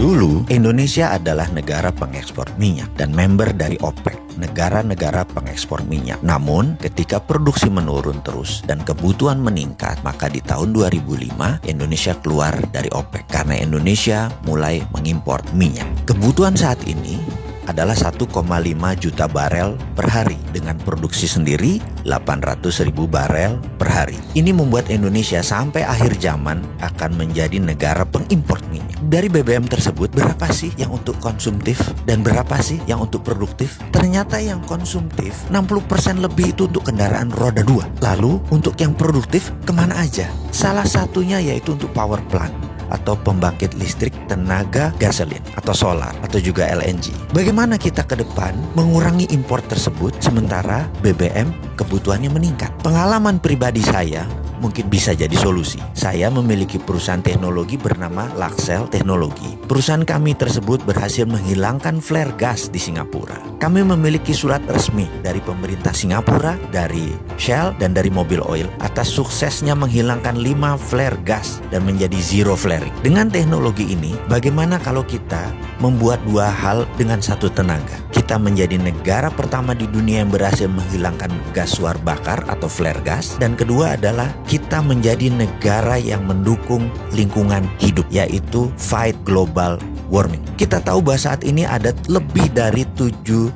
Dulu, Indonesia adalah negara pengekspor minyak dan member dari OPEC, negara-negara pengekspor minyak. Namun, ketika produksi menurun terus dan kebutuhan meningkat, maka di tahun 2005 Indonesia keluar dari OPEC karena Indonesia mulai mengimpor minyak. Kebutuhan saat ini adalah 1,5 juta barel per hari dengan produksi sendiri 800.000 barel per hari. Ini membuat Indonesia sampai akhir zaman akan menjadi negara pengimpor minyak. Dari BBM tersebut, berapa sih yang untuk konsumtif dan berapa sih yang untuk produktif? Ternyata yang konsumtif 60% lebih itu untuk kendaraan roda 2. Lalu untuk yang produktif kemana aja? Salah satunya yaitu untuk power plant atau pembangkit listrik tenaga gasolin atau solar atau juga LNG. Bagaimana kita ke depan mengurangi impor tersebut sementara BBM kebutuhannya meningkat? Pengalaman pribadi saya mungkin bisa jadi solusi. Saya memiliki perusahaan teknologi bernama Laxel Teknologi. Perusahaan kami tersebut berhasil menghilangkan flare gas di Singapura. Kami memiliki surat resmi dari pemerintah Singapura, dari Shell, dan dari Mobil Oil atas suksesnya menghilangkan 5 flare gas dan menjadi zero flaring. Dengan teknologi ini, bagaimana kalau kita membuat dua hal dengan satu tenaga? Kita menjadi negara pertama di dunia yang berhasil menghilangkan gas suar bakar atau flare gas, dan kedua adalah kita menjadi negara yang mendukung lingkungan hidup, yaitu fight global warming. Kita tahu bahwa saat ini ada lebih dari 700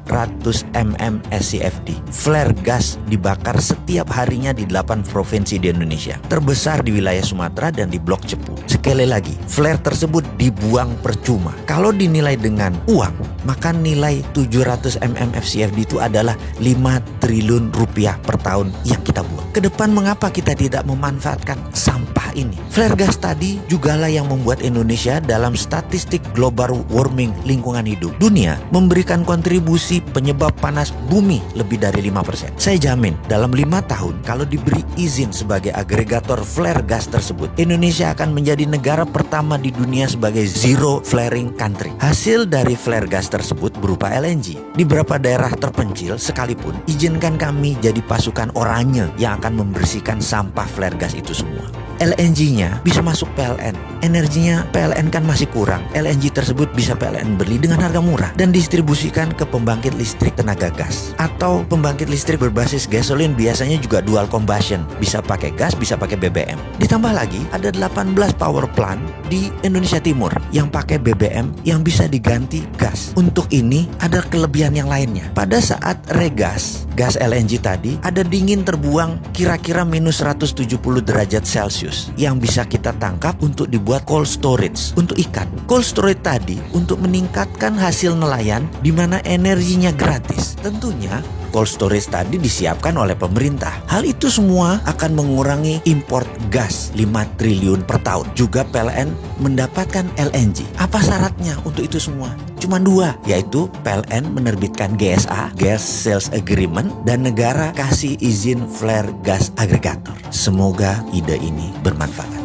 mm SCFD. Flare gas dibakar setiap harinya di 8 provinsi di Indonesia. Terbesar di wilayah Sumatera dan di Blok Cepu. Sekali lagi, flare tersebut dibuang percuma. Kalau dinilai dengan uang, maka nilai 700 mm FCFD itu adalah 5 triliun rupiah per tahun yang kita buang. Kedepan mengapa kita tidak memanfaatkan sampah ini? Flare gas tadi jugalah yang membuat Indonesia dalam statistik global warming lingkungan hidup dunia memberikan kontribusi penyebab panas bumi lebih dari 5%. Saya jamin dalam 5 tahun kalau diberi izin sebagai agregator flare gas tersebut, Indonesia akan menjadi negara pertama di dunia sebagai zero flaring country. Hasil dari flare gas tersebut berupa LNG. Di beberapa daerah terpencil sekalipun, izinkan kami jadi pasukan oranye yang akan membersihkan sampah flare gas itu semua. LNG-nya bisa masuk PLN. Energinya PLN kan masih kurang. LNG tersebut bisa PLN beli dengan harga murah dan distribusikan ke pembangkit listrik tenaga gas atau pembangkit listrik berbasis gasolin, biasanya juga dual combustion, bisa pakai gas, bisa pakai BBM. Ditambah lagi ada 18 power plant di Indonesia Timur yang pakai BBM yang bisa diganti gas. Untuk ini ada kelebihan yang lainnya. Pada saat regas gas LNG tadi, ada dingin terbuang kira-kira minus 170 derajat Celcius yang bisa kita tangkap untuk dibuat cold storage untuk ikan. Cold storage tadi untuk meningkatkan hasil nelayan di mana energinya gratis. Tentunya cold storage tadi disiapkan oleh pemerintah. Hal itu semua akan mengurangi import gas 5 triliun per tahun. Juga PLN mendapatkan LNG. Apa syaratnya untuk itu semua? Cuma 2, yaitu PLN menerbitkan GSA, Gas Sales Agreement, dan negara kasih izin flare gas agregator. Semoga ide ini bermanfaat.